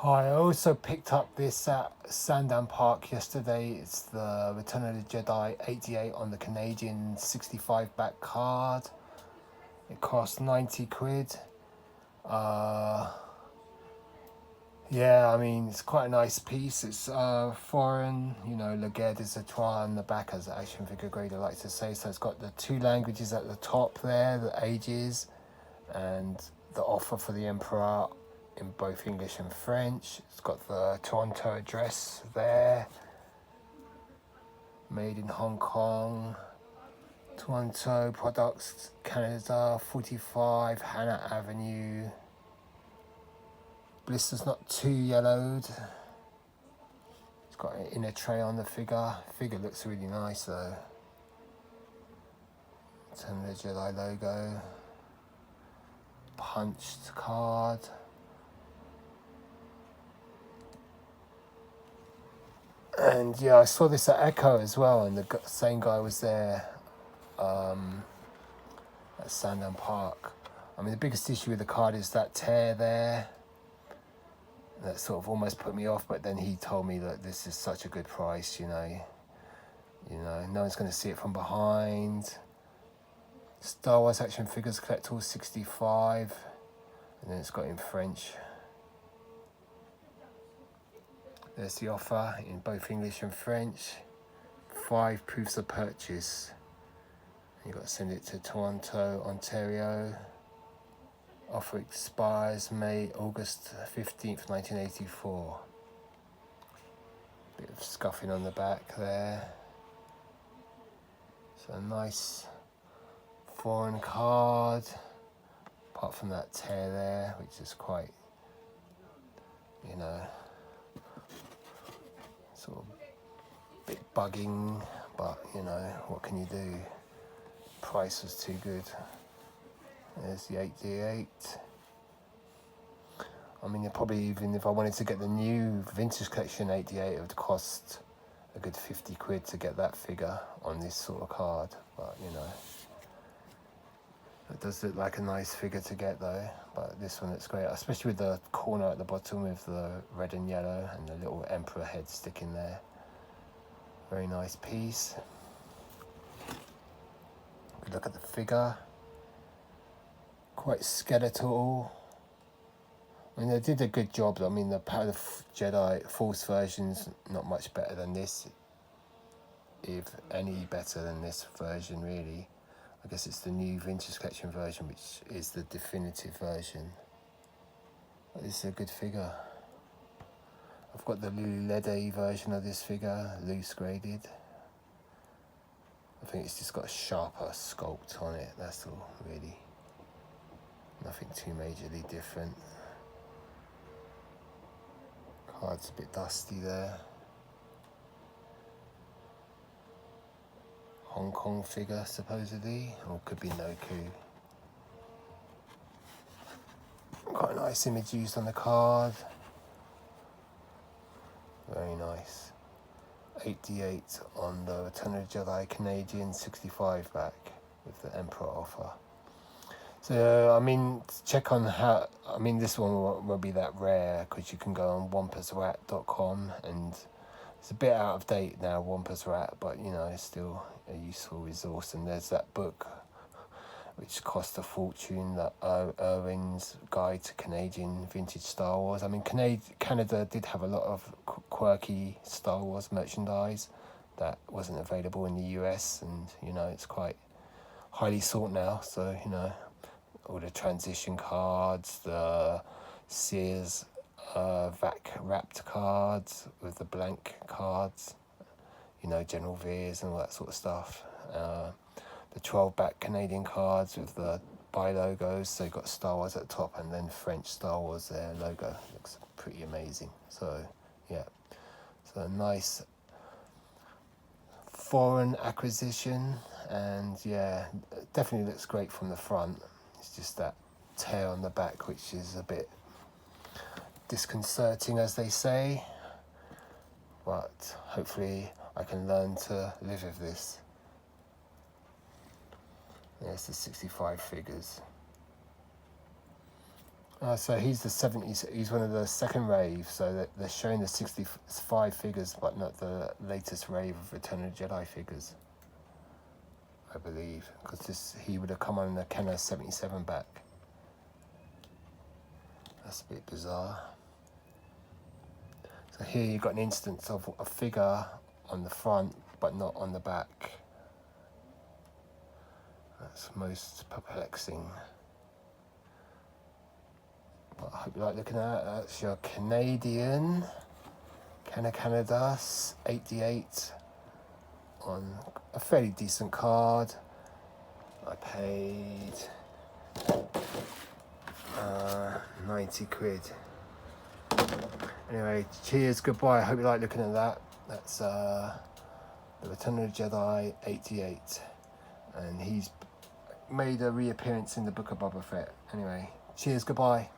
Hi, I also picked up this at Sandown Park yesterday. It's the Return of the Jedi 88 on the Canadian 65 back card. It cost 90 quid. Uh, yeah, I mean, it's quite a nice piece. It's foreign, Le Guerre des Étoiles on the back, as action figure grader likes to say. So it's got the two languages at the top there, the ages, and the offer for the Emperor in both English and French. It's got the Toronto address there, made in Hong Kong, Toronto Products, Canada, 45 Hannah Avenue. Blister's not too yellowed. It's got an inner tray on the figure. Figure looks really nice though. Return of the Jedi logo. Punched card. And yeah, I saw this at Echo as well, and the same guy was there at Sandown Park. I mean, the biggest issue with the card is that tear there. That sort of almost put me off, but then he told me that this is such a good price, no one's going to see it from behind. Star Wars Action Figures Collectibles 65, and then it's got in French. There's the offer in both English and French. 5 proofs of purchase. You've got to send it to Toronto, Ontario. Offer expires August 15th, 1984. Bit of scuffing on the back there. So a nice foreign card. Apart from that tear there, which is quite, sort of a bit bugging, but what can you do? Price was too good. There's the 8D8. I mean, probably even if I wanted to get the new Vintage Collection 8D8, it would cost a good 50 quid to get that figure on this sort of card. But, it does look like a nice figure to get though. But this one looks great, especially with the corner at the bottom with the red and yellow and the little Emperor head sticking there. Very nice piece. Good look at the figure. Quite skeletal. I mean, they did a good job. I mean, the Power of Jedi Force version's not much better than this, if any better than this version, really. I guess it's the new Vintage Collection version, which is the definitive version. But this is a good figure. I've got the Lede version of this figure, loose graded. I think it's just got a sharper sculpt on it, that's all, really. Nothing too majorly different. Card's a bit dusty there. Hong Kong figure, supposedly, or could be Noku. Quite a nice image used on the card. Very nice. 8D8 on the Return of the Jedi Canadian 65 back with the Emperor offer. So, I mean, check on how, I mean, this one won't be that rare because you can go on wampusrat.com, and it's a bit out of date now, Wampus Rat, but, it's still a useful resource. And there's that book which cost a fortune, that Irwin's Guide to Canadian Vintage Star Wars. I mean, Canada did have a lot of quirky Star Wars merchandise that wasn't available in the US, and, it's quite highly sought now, so, all the transition cards, the Sears VAC wrapped cards with the blank cards, General Veers and all that sort of stuff. The 12-back Canadian cards with the bi logos, so you've got Star Wars at the top and then French Star Wars there logo. Looks pretty amazing. So, yeah. So a nice foreign acquisition, and yeah, definitely looks great from the front. It's just that tear on the back which is a bit disconcerting, as they say, but hopefully I can learn to live with this. There's the 65 figures. So he's the 70s. He's one of the second rave. So they're showing the 65 figures, but not the latest rave of Return of the Jedi figures, I believe, because he would have come on the Kenner 77 back. That's a bit bizarre. So here you've got an instance of a figure on the front, but not on the back. That's most perplexing. But I hope you like looking at it. That's your Canadian Kenner Canada 88 on a fairly decent card. I paid 90 quid. Anyway, cheers, goodbye. I hope you like looking at that. That's the Return of the Jedi 88. And he's made a reappearance in the Book of Boba Fett. Anyway, cheers, goodbye.